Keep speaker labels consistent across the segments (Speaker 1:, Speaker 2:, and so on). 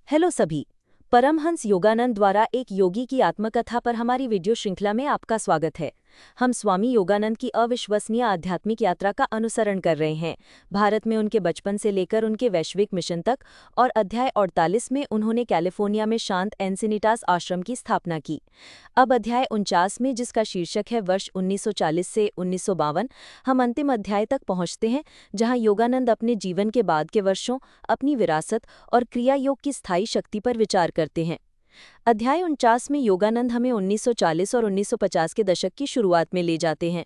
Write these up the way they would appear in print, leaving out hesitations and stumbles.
Speaker 1: Hello सभी। परमहंस योगानंद द्वारा एक योगी की आत्मकथा पर हमारी वीडियो श्रृंखला में आपका स्वागत है। हम स्वामी योगानंद की अविश्वसनीय आध्यात्मिक यात्रा का अनुसरण कर रहे हैं। भारत में उनके बचपन से लेकर उनके वैश्विक मिशन तक, और अध्याय 48 में उन्होंने कैलिफोर्निया में शांत एंसिनिटास आश्रम की स्थापना की। अब अध्याय 49 में, जिसका शीर्षक है वर्ष 1940 से 1952, हम अंतिम अध्याय तक पहुंचते हैं, जहां योगानंद अपने जीवन के बाद के वर्षों, अपनी विरासत और क्रिया योग की स्थायी शक्ति पर विचार करते हैं। अध्याय 49 में योगानंद हमें 1940 और 1950 के दशक की शुरुआत में ले जाते हैं।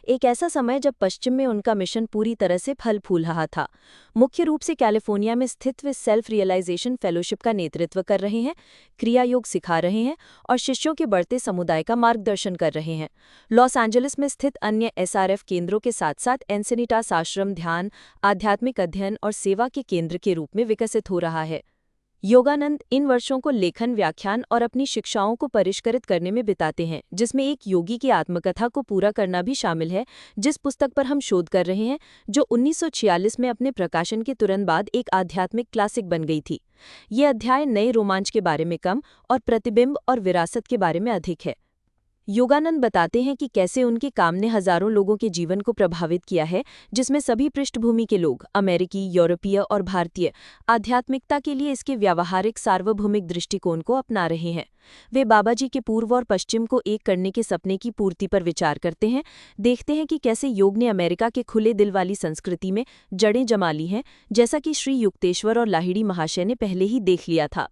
Speaker 1: एक ऐसा समय जब पश्चिम में उनका मिशन पूरी तरह से फल फूल रहा था। मुख्य रूप से कैलिफोर्निया में स्थित वे सेल्फ रियलाइजेशन फेलोशिप का नेतृत्व कर रहे हैं, क्रिया योग सिखा रहे हैं और शिष्यों के बढ़ते समुदाय का मार्गदर्शन कर रहे हैं। लॉस एंजलिस में स्थित अन्य एसआरएफ केंद्रों के साथ साथ एंसिनिटास आश्रम ध्यान, आध्यात्मिक अध्ययन और सेवा के केंद्र के रूप में विकसित हो रहा है। योगानंद इन वर्षों को लेखन, व्याख्यान और अपनी शिक्षाओं को परिष्कृत करने में बिताते हैं, जिसमें एक योगी की आत्मकथा को पूरा करना भी शामिल है, जिस पुस्तक पर हम शोध कर रहे हैं, जो 1946 में अपने प्रकाशन के तुरंत बाद एक आध्यात्मिक क्लासिक बन गई थी। ये अध्याय नए रोमांच के बारे में कम और प्रतिबिंब और विरासत के बारे में अधिक है। योगानंद बताते हैं कि कैसे उनके काम ने हजारों लोगों के जीवन को प्रभावित किया है, जिसमें सभी पृष्ठभूमि के लोग, अमेरिकी, यूरोपीय और भारतीय, आध्यात्मिकता के लिए इसके व्यावहारिक सार्वभौमिक दृष्टिकोण को अपना रहे हैं। वे बाबाजी के पूर्व और पश्चिम को एक करने के सपने की पूर्ति पर विचार करते हैं, देखते हैं कि कैसे योग ने अमेरिका के खुले दिल वाली संस्कृति में जड़ें जमा ली हैं, जैसा कि श्री युक्तेश्वर और लाहिड़ी महाशय ने पहले ही देख लिया था।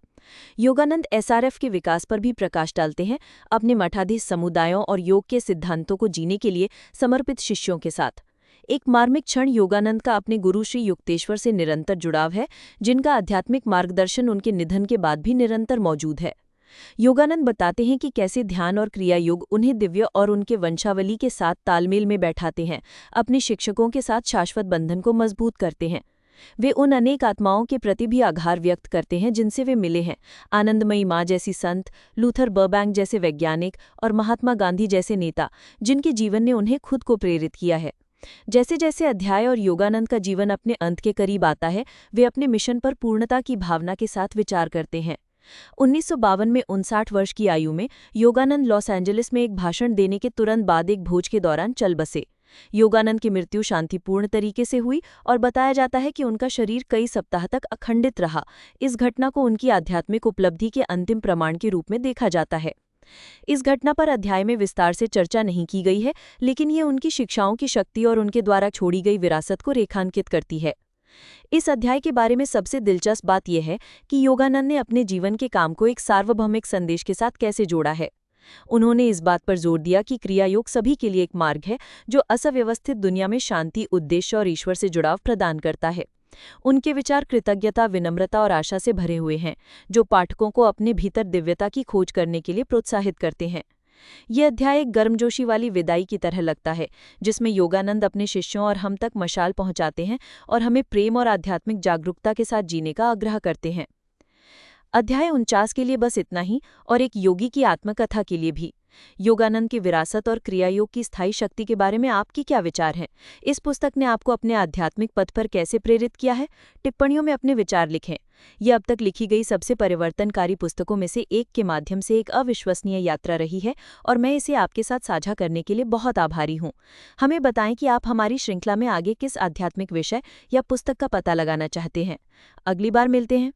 Speaker 1: योगानंद एसआरएफ के विकास पर भी प्रकाश डालते हैं, अपने मठाधीश समुदायों और योग के सिद्धांतों को जीने के लिए समर्पित शिष्यों के साथ। एक मार्मिक क्षण योगानंद का अपने गुरु श्री युक्तेश्वर से निरंतर जुड़ाव है, जिनका आध्यात्मिक मार्गदर्शन उनके निधन के बाद भी निरंतर मौजूद है। योगानंद बताते हैं कि कैसे ध्यान और क्रिया योग उन्हें दिव्य और उनके वंशावली के साथ तालमेल में बैठाते हैं, अपने शिक्षकों के साथ शाश्वत बंधन को मजबूत करते हैं। वे उन अनेक आत्माओं के प्रति भी आभार व्यक्त करते हैं जिनसे वे मिले हैं, आनंदमयी माँ जैसी संत, लूथर बर्बैंक जैसे वैज्ञानिक और महात्मा गांधी जैसे नेता, जिनके जीवन ने उन्हें खुद को प्रेरित किया है। जैसे जैसे अध्याय और योगानंद का जीवन अपने अंत के करीब आता है, वे अपने मिशन पर पूर्णता की भावना के साथ विचार करते हैं। 1952 में 59 वर्ष की आयु में योगानंद लॉस एंजलिस में एक भाषण देने के तुरंत बाद एक भोज के दौरान चल बसे। योगानंद की मृत्यु शांतिपूर्ण तरीके से हुई और बताया जाता है कि उनका शरीर कई सप्ताह तक अखंडित रहा। इस घटना को उनकी आध्यात्मिक उपलब्धि के अंतिम प्रमाण के रूप में देखा जाता है। इस घटना पर अध्याय में विस्तार से चर्चा नहीं की गई है, लेकिन ये उनकी शिक्षाओं की शक्ति और उनके द्वारा छोड़ी गई विरासत को रेखांकित करती है। इस अध्याय के बारे में सबसे दिलचस्प बात यह है कि योगानंद ने अपने जीवन के काम को एक सार्वभौमिक संदेश के साथ कैसे जोड़ा है। उन्होंने इस बात पर जोर दिया कि क्रिया योग सभी के लिए एक मार्ग है, जो असव्यवस्थित दुनिया में शांति, उद्देश्य और ईश्वर से जुड़ाव प्रदान करता है। उनके विचार कृतज्ञता, विनम्रता और आशा से भरे हुए हैं, जो पाठकों को अपने भीतर दिव्यता की खोज करने के लिए प्रोत्साहित करते हैं। ये अध्याय एक गर्मजोशी वाली विदाई की तरह लगता है, जिसमें योगानंद अपने शिष्यों और हम तक मशाल पहुंचाते हैं और हमें प्रेम और आध्यात्मिक जागरूकता के साथ जीने का आग्रह करते हैं। अध्याय 49 के लिए बस इतना ही, और एक योगी की आत्मकथा के लिए भी। योगानंद की विरासत और क्रिया योग की स्थायी शक्ति के बारे में आपकी क्या विचार हैं? इस पुस्तक ने आपको अपने आध्यात्मिक पथ पर कैसे प्रेरित किया है? टिप्पणियों में अपने विचार लिखें। यह अब तक लिखी गई सबसे परिवर्तनकारी पुस्तकों में से एक के माध्यम से एक अविश्वसनीय यात्रा रही है, और मैं इसे आपके साथ साझा करने के लिए बहुत आभारी हूँ। हमें बताएं कि आप हमारी श्रृंखला में आगे किस आध्यात्मिक विषय या पुस्तक का पता लगाना चाहते हैं। अगली बार मिलते हैं।